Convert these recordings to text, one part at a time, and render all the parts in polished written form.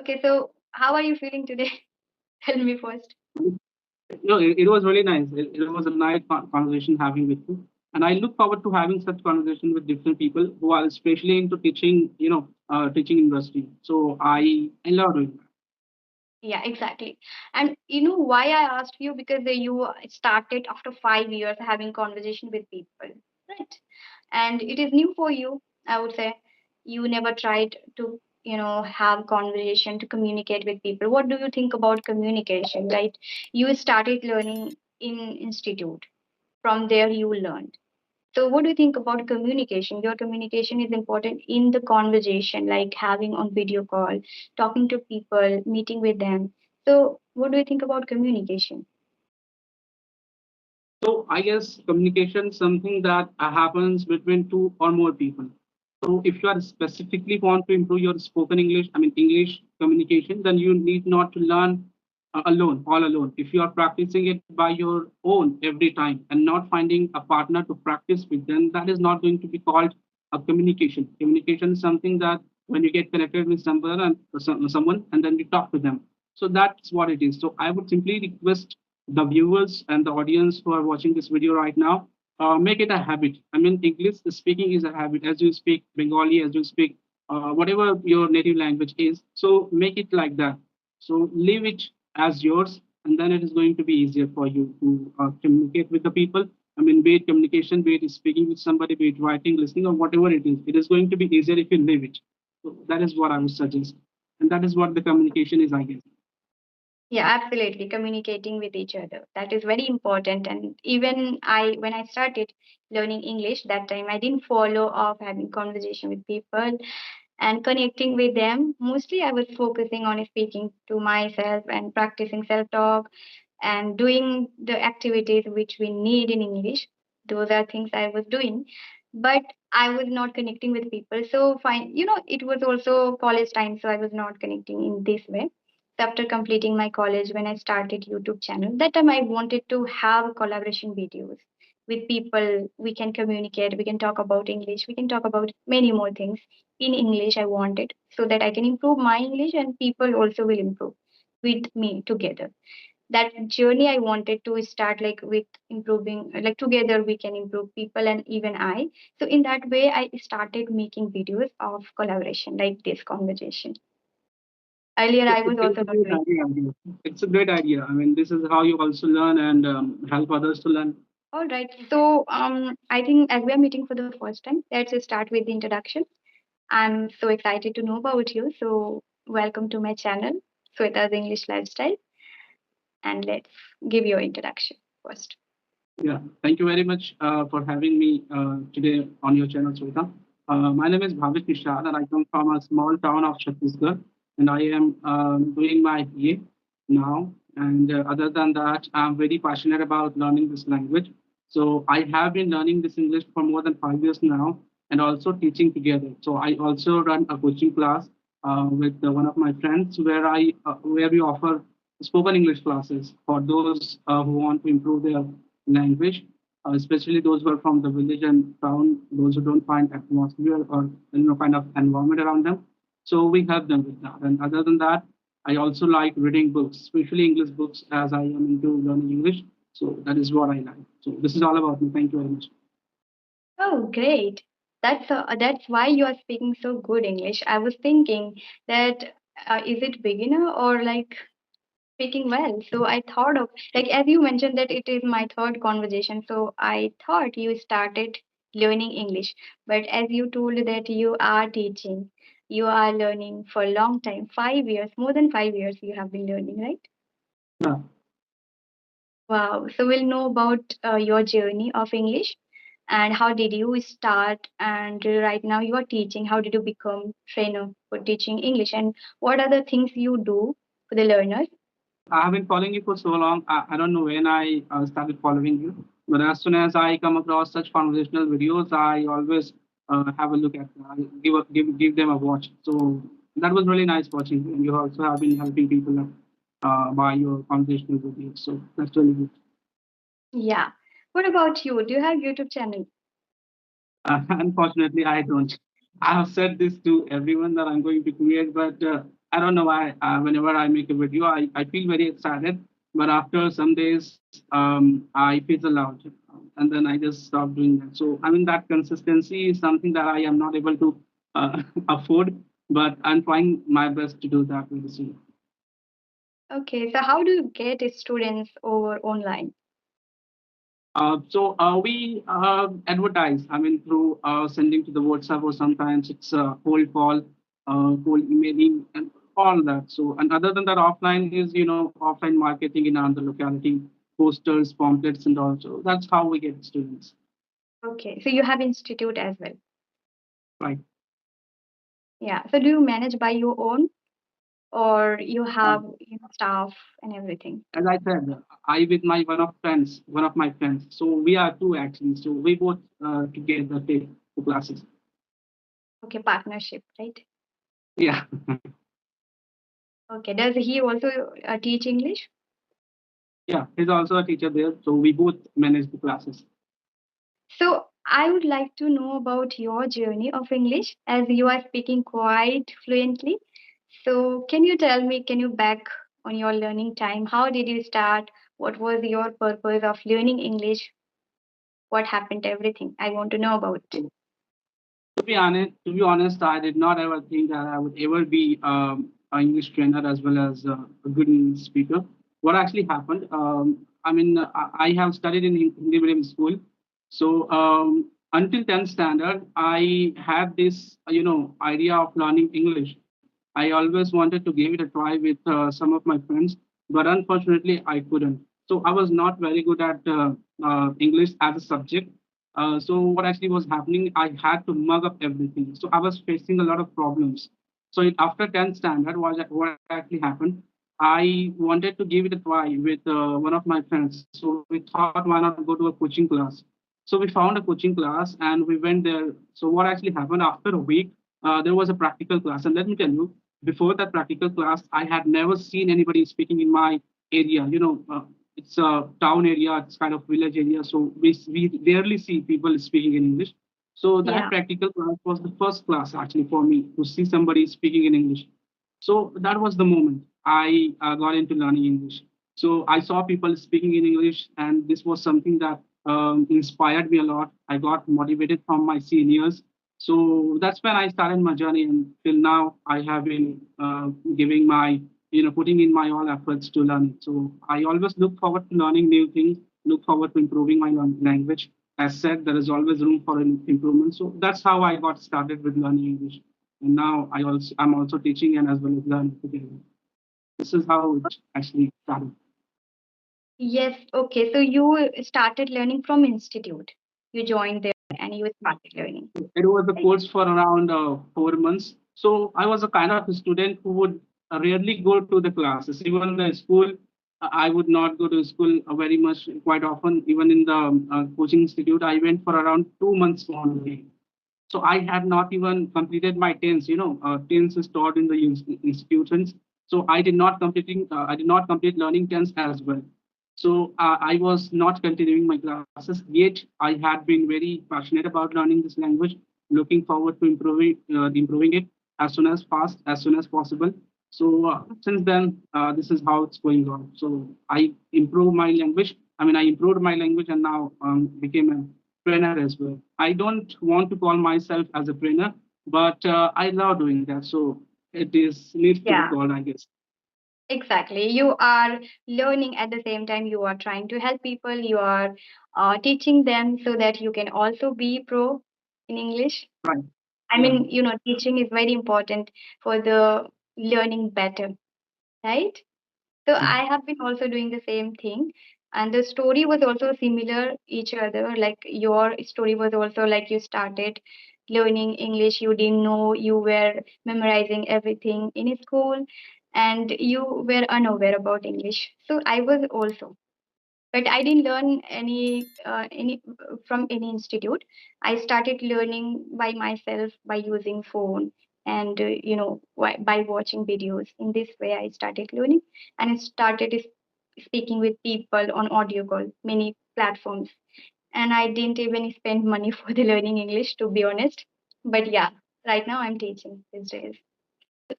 Okay, so how are you feeling today? Tell me first. It was really nice. It was a nice conversation having with you, and I look forward to having such conversation with different people who are especially into teaching, teaching industry. So I love doing that. Yeah, exactly. And you know why I asked you? Because you started after 5 years having conversation with people, right? And it is new for you, I would say. You never tried to, have conversation to communicate with people. What do you think about communication, right? You started learning in institute. From there you learned. So, what do you think about communication? Your communication is important in the conversation, like having on video call, talking to people, meeting with them. So, what do you think about communication? So I guess communication is something that happens between two or more people. So if you are specifically want to improve your spoken English, I mean English communication, then you need not to learn alone, all alone. If you are practicing it by your own every time and not finding a partner to practice with, then that is not going to be called a communication. Communication is something that when you get connected with someone and someone and then you talk to them. So that's what it is. So I would simply request the viewers and the audience who are watching this video right now, make it a habit. I mean, English speaking is a habit. As you speak Bengali, as you speak whatever your native language is, so make it like that. So leave it as yours, and then it is going to be easier for you to communicate with the people. I mean, be it communication, be it speaking with somebody, be it writing, listening, or whatever it is going to be easier if you leave it. So that is what I would suggest, and that is what the communication is, I guess. Yeah, absolutely. Communicating with each other. That is very important. And even when I started learning English, that time I didn't follow of having conversation with people and connecting with them. Mostly I was focusing on speaking to myself and practicing self-talk and doing the activities which we need in English. Those are things I was doing, but I was not connecting with people. So fine, it was also college time, so I was not connecting in this way. So after completing my college, when I started YouTube channel, that time I wanted to have collaboration videos with people. We can communicate, we can talk about English, we can talk about many more things in English. I wanted so that I can improve my English and people also will improve with me together. That journey I wanted to start, like with improving, like together we can improve people and even I. So in that way I started making videos of collaboration like this conversation. Earlier I was It's also a not great doing. idea. It's a great idea. I mean, this is how you also learn and help others to learn. All right, so I think as we are meeting for the first time, let's just start with the introduction. I'm so excited to know about you, so welcome to my channel, Sweta's English Lifestyle, and let's give your introduction first. Yeah, thank you very much for having me today on your channel, Sweta. My name is Bhavish Nishad, and I come from a small town of Chhattisgarh, and I am doing my BA now. And other than that, I'm very passionate about learning this language. So I have been learning this English for more than 5 years now, and also teaching together. So I also run a coaching class with one of my friends, where we offer spoken English classes for those who want to improve their language, especially those who are from the village and town, those who don't find atmosphere or kind of environment around them. So we help them with that. And other than that, I also like reading books, especially English books, as I am into learning English. So that is what I like. So this is all about me. Thank you very much. Oh, great. That's why you are speaking so good English. I was thinking that is it beginner or like speaking well? So I thought of, like, as you mentioned that it is my third conversation, so I thought you started learning English. But as you told that you are teaching, you are learning for a long time, 5 years, more than 5 years you have been learning, right? Yeah. Wow. So we'll know about your journey of English and how did you start, and right now you are teaching. How did you become trainer for teaching English, and what are the things you do for the learners? I have been following you for so long. I don't know when I started following you, but as soon as I come across such conversational videos, I always have a look at them. I give them a watch. So that was really nice watching you. And you also have been helping people by your conversational videos. So that's really good. Yeah. What about you? Do you have YouTube channel? Unfortunately, I don't. I have said this to everyone that I'm going to create, but I don't know why. Whenever I make a video, I feel very excited. But after some days, I fizzle out, and then I just stop doing that. So I mean that consistency is something that I am not able to afford. But I'm trying my best to do that with this. Okay, so how do you get students over online? We advertise, I mean, through sending to the WhatsApp, or sometimes it's a cold call, cold emailing, and all that. So, and other than that, offline is, offline marketing in another locality, posters, pamphlets, and all. So that's how we get students. Okay, so you have institute as well. Right. Yeah. So do you manage by your own or you Uh, have staff and everything? as I said, I with my one of my friends. So we are two actually. So we both together take the classes. Okay, partnership, right? Yeah. Okay. Does he also teach English? Yeah. He's also a teacher there. So we both manage the classes. So I would like to know about your journey of English as you are speaking quite fluently. So can you tell me, can you back on your learning time? How did you start? What was your purpose of learning English? What happened? Everything. I want to know about. To be honest, I did not ever think that I would ever be an English trainer as well as a good English speaker. What actually happened? I mean, I have studied in Hindi medium school, so until 10th standard, I had this, idea of learning English. I always wanted to give it a try with some of my friends, but unfortunately, I couldn't. So I was not very good at English as a subject. So what actually was happening, I had to mug up everything. So I was facing a lot of problems. So after 10th standard, what actually happened, I wanted to give it a try with one of my friends. So we thought, why not go to a coaching class? So we found a coaching class and we went there. So what actually happened after a week, there was a practical class. And let me tell you, before that practical class, I had never seen anybody speaking in my area. It's a town area, it's kind of village area, so we rarely see people speaking in English. So that Yeah. practical class was the first class actually for me to see somebody speaking in English. So that was the moment I got into learning English. So I saw people speaking in English, and this was something that inspired me a lot. I got motivated from my seniors. So that's when I started my journey, and till now I have been giving my, putting in my all efforts to learn. So I always look forward to learning new things, look forward to improving my language. As said, there is always room for improvement. So that's how I got started with learning English, and now I'm also teaching and as well as learning together. This is how it actually started. Yes. Okay. So you started learning from institute. You joined there and you started learning. It was a Right? course for around 4 months. So I was a kind of a student who would rarely go to the classes. Even the school, I would not go to school very much, quite often. Even in the coaching institute, I went for around 2 months only. So I had not even completed my tens. Tens is taught in the institutions. So I did not complete learning tens as well. So I was not continuing my classes. Yet I had been very passionate about learning this language, looking forward to improving it as soon as possible. So since then, this is how it's going on. So I improved my language. I improved my language, and now became a trainer as well. I don't want to call myself as a trainer, but I love doing that. So it is needs to be Yeah. called, I guess. Exactly. You are learning at the same time you are trying to help people. You are teaching them so that you can also be pro in English. Right. I Yeah. mean, teaching is very important for the learning better, right? So I have been also doing the same thing. And the story was also similar each other. Like your story was also like you started learning English, you didn't know, you were memorizing everything in school and you were unaware about English. So I was also, but I didn't learn any from any institute. I started learning by myself by using phone and by watching videos. In this way I started learning and I started speaking with people on audio call, many platforms, and I didn't even spend money for the learning English, to be honest. But yeah, right now I'm teaching these days.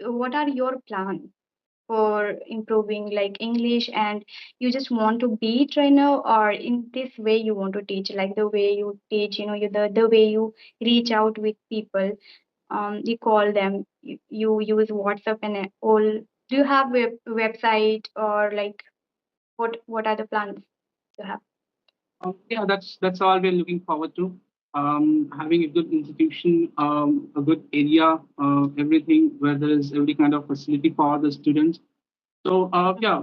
What are your plans for improving like English, and you just want to be trainer, or in this way you want to teach, like the way you teach, the way you reach out with people, you call them, you use WhatsApp and all. Do you have website, or like what are the plans you have? Yeah, that's all we're looking forward to. Having a good institution, a good area, everything where there is every kind of facility for the students. So yeah,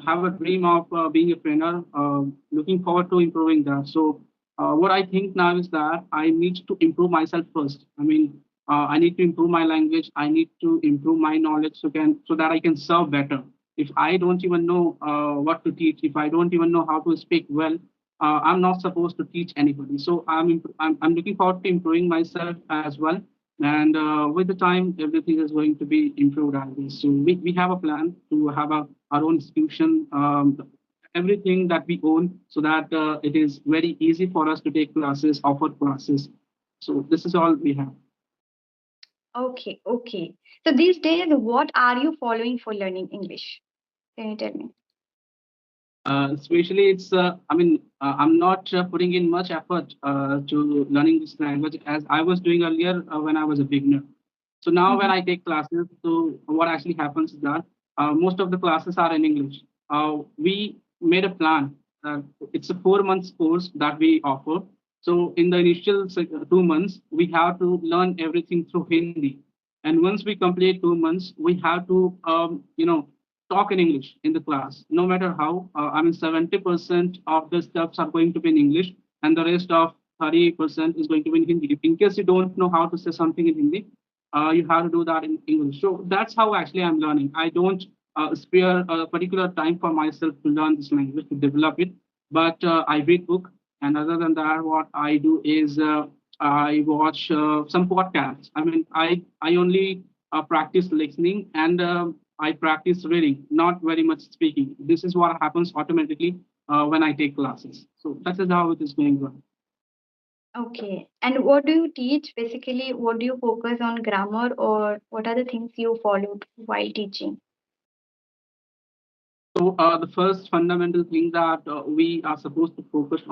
have a dream of being a trainer. Looking forward to improving that. So what I think now is that I need to improve myself first. I mean, I need to improve my language. I need to improve my knowledge so that I can serve better. If I don't even know what to teach, if I don't even know how to speak well, I'm not supposed to teach anybody. So I'm looking forward to improving myself as well, and with the time everything is going to be improved as well. So we have a plan to have our own institution, everything that we own, so that it is very easy for us to take classes, offer classes. So this is all we have. Okay, okay. So these days, what are you following for learning English? Can you tell me? Especially, I'm not putting in much effort to learning this language as I was doing earlier when I was a beginner. So now when Mhm. I take classes, so what actually happens is that most of the classes are in English. We made a plan. It's a 4 months course that we offer. So in the initial 2 months, we have to learn everything through Hindi. And once we complete 2 months, we have to, talk in English in the class, no matter how. 70% of the steps are going to be in English, and the rest of 30% is going to be in Hindi. If in case you don't know how to say something in Hindi, you have to do that in English. So that's how actually I'm learning. I don't spare a particular time for myself to learn this language, to develop it, but I read book. And other than that, what I do is I watch some podcasts. I only practice listening, and I practice reading, not very much speaking. This is what happens automatically when I take classes. So that is how it is going on. Okay. And what do you teach? Basically, what do you focus on, grammar, or what are the things you followed while teaching? So the first fundamental thing that we are supposed to focus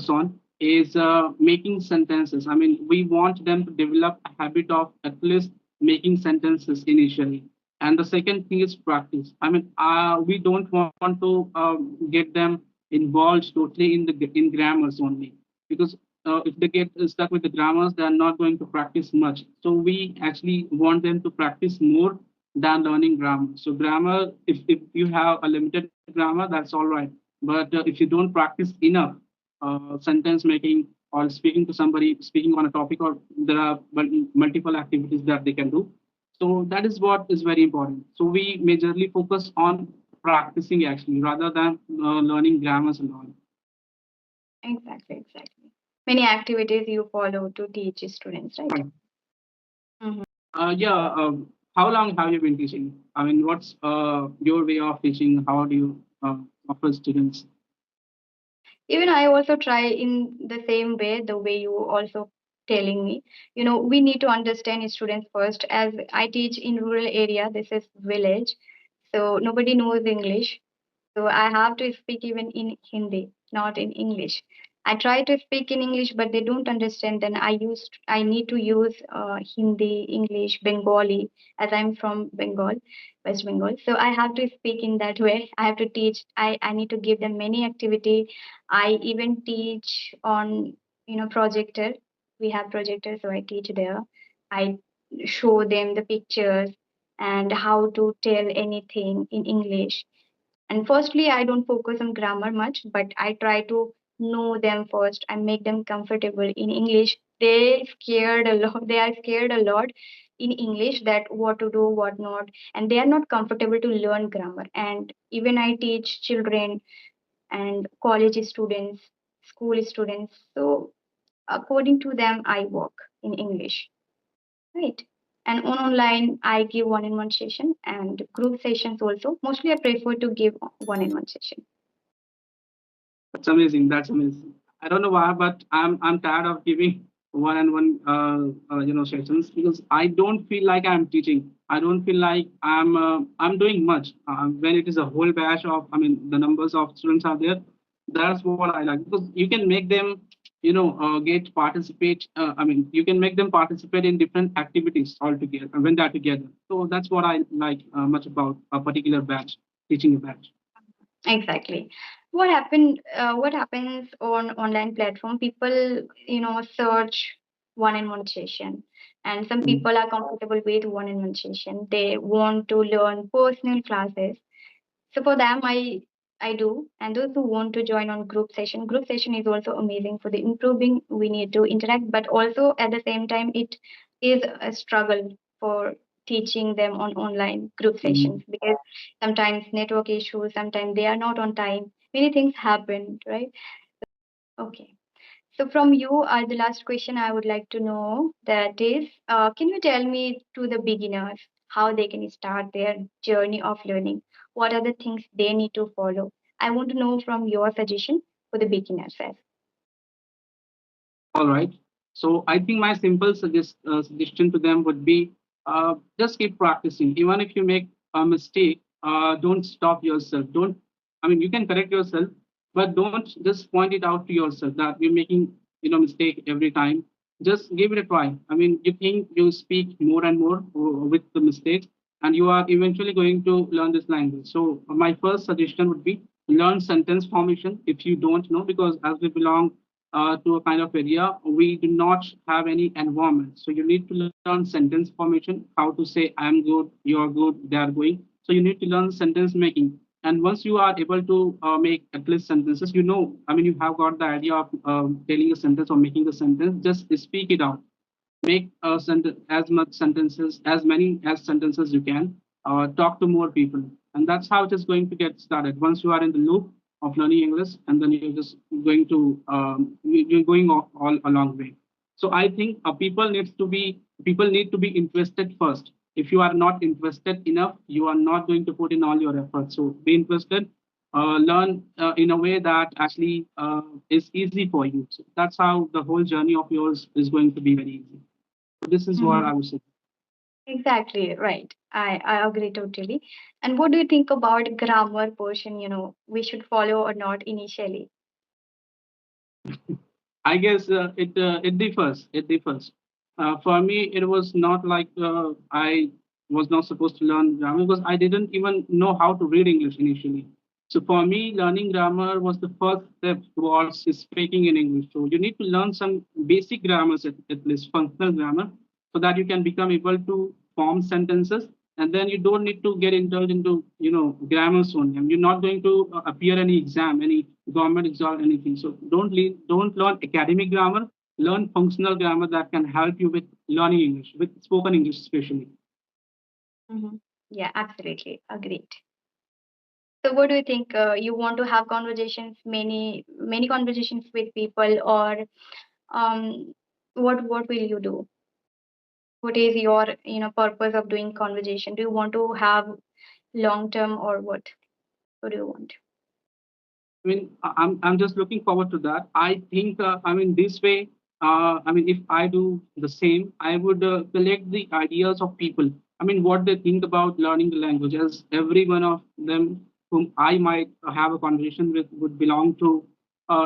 on is making sentences. I mean, we want them to develop a habit of at least making sentences initially. And the second thing is practice. We don't want to get them involved totally in grammars only, because if they get stuck with the grammars, they are not going to practice much. So we actually want them to practice more than learning grammar. So grammar, if you have a limited grammar, that's all right. But if you don't practice enough sentence making or speaking to somebody, speaking on a topic, or there are multiple activities that they can do. So that is what is very important. So we majorly focus on practicing actually rather than learning grammars and all. Exactly, exactly. Many activities you follow to teach students, right? Right. Mhm. Yeah. How long have you been teaching? I mean, what's your way of teaching? How do you offer students? Even I also try in the same way, the way you also telling me. We need to understand students first. As I teach in rural area, this is village, so nobody knows English. So I have to speak even in Hindi, not in English. I try to speak in English, but they don't understand. Then I need to use Hindi, English, Bengali, as I'm from Bengal, West Bengal. So I have to speak in that way. I have to teach. I need to give them many activity. I even teach on projector. We have projector, so I teach there. I show them the pictures and how to tell anything in English. And firstly, I don't focus on grammar much, but I try to know them first and make them comfortable in English. They scared a lot. They are scared a lot in English, that what to do, what not, and they are not comfortable to learn grammar. And even I teach children and college students, school students. So according to them, I work in English, right? And on online, I give one-on-one session and group sessions also. Mostly, I prefer to give one-on-one session. That's amazing. That's amazing. I don't know why, but I'm tired of giving. one-on-one sessions, because I don't feel like I'm teaching. I don't feel like I'm doing much when it is a whole batch of, I mean, the numbers of students are there. That's what I like, because you can make them, get participate. I mean, you can make them participate in different activities altogether when they're together. So that's what I like much about a particular batch, teaching a batch. Exactly. What happens on online platform? People, search one-on-one session, and some Mm. people are comfortable with one-on-one session. They want to learn personal classes. So for them, I do, and those who want to join on group session is also amazing for the improving. We need to interact, but also at the same time, it is a struggle for teaching them on online group Mm. sessions because sometimes network issues, sometimes they are not on time. Many things happen, right? Okay. So from you, the last question I would like to know that is, can you tell me to the beginners how they can start their journey of learning? What are the things they need to follow? I want to know from your suggestion for the beginners as. All right. So I think my simple suggestion to them would be, just keep practicing. Even if you make a mistake, don't stop yourself. Don't, I mean, you can correct yourself, but don't just point it out to yourself that you're making, mistake every time. Just give it a try. I mean, you think you speak more and more with the mistakes, and you are eventually going to learn this language. So my first suggestion would be learn sentence formation if you don't know, because as we belong to a kind of area, we do not have any environment. So you need to learn sentence formation, how to say I'm good, you're good, they are going. So you need to learn sentence making. And once you are able to make at least sentences, I mean, you have got the idea of telling a sentence or making a sentence, just speak it out. Make as much sentences, as many as sentences you can. Talk to more people, and that's how it is going to get started. Once you are in the loop of learning English, and then you're just going to you're going all along way. So I think people need to be interested first. If you are not interested enough, you are not going to put in all your efforts. So be interested. Learn in a way that actually is easy for you. So that's how the whole journey of yours is going to be very easy. This is what I Mhm. would say. Exactly, right. I agree totally. And what do you think about grammar portion, we should follow or not initially? I guess it differs. It differs. For me, it was not like I was not supposed to learn grammar, because I didn't even know how to read English initially. So for me, learning grammar was the first step towards speaking in English. So you need to learn some basic grammars, at least functional grammar, so that you can become able to form sentences. And then you don't need to get indulged into grammars only. I mean, you're not going to appear any exam, any government exam, anything. So don't learn academic grammar. Learn functional grammar that can help you with learning English, with spoken English especially. Hmm. Yeah, absolutely. Agreed. So what do you think? You want to have conversations, many conversations with people, or um, what will you do? What is your purpose of doing conversation? Do you want to have long term or what? What do you want? I mean, I'm just looking forward to that. I think, I mean, this way, I mean, if I do the same, I would collect the ideas of people. I mean, what they think about learning the language, as every one of them whom I might have a conversation with would belong to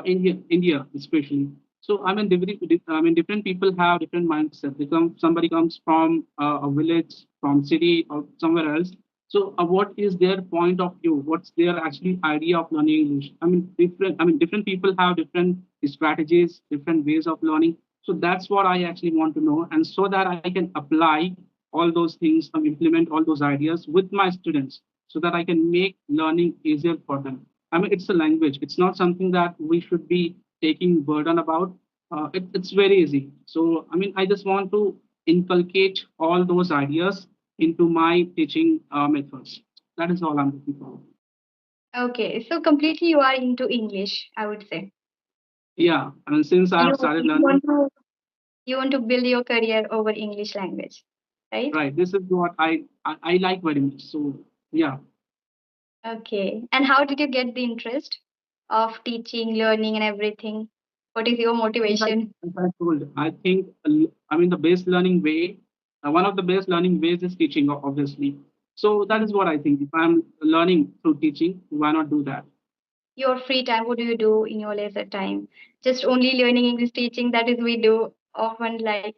India especially. So I mean, different people have different mindset. Somebody comes from a village, from city, or somewhere else. So, what is their point of view? What's their actually idea of learning English? I mean, different people have different strategies, different ways of learning. So that's what I actually want to know, and so that I can apply all those things and implement all those ideas with my students, so that I can make learning easier for them. I mean, it's a language. It's not something that we should be taking burden about. It's very easy. So, I mean, I just want to inculcate all those ideas into my teaching methods. That is all I'm looking for. Okay, so completely you are into English, I would say. Yeah, I mean, since I have You started you learning, want to you want to build your career over English language, right? right, this is what I like very much. So, yeah, Okay. And how did you get the interest of teaching, learning, and everything? What is your motivation? As I told, I think, I mean, the best learning way, one of the best learning ways is teaching, obviously. So that is Mhm. what I think. If I'm learning through teaching, why not do that? Your free time, what do you do in your leisure time? Just only learning English, teaching, that is we do often, like,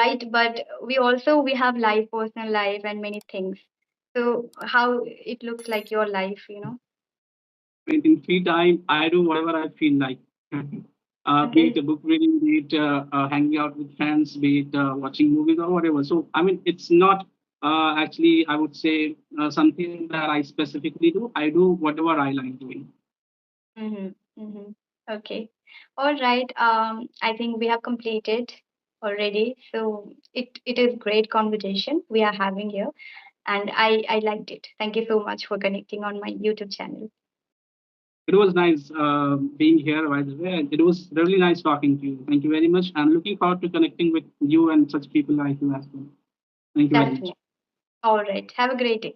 right? But we have life, personal life, and many things. So how it looks like your life? In free time, I do whatever I feel like. Be it Okay. a book reading, be it hanging out with friends, be it watching movies or whatever. So, I mean, it's not actually, I would say, something that I specifically do. I do whatever I like doing. Mm-hmm. Mm-hmm. Okay. All right. I think we have completed already. So it is great conversation we are having here, and I liked it. Thank you so much for connecting on my YouTube channel. It was nice being here, by the way. And it was really nice talking to you. Thank you very much. I'm looking forward to connecting with you and such people like you as well. Thank you very much. Definitely. All right. Have a great day.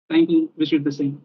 Thank you. Wish you the same.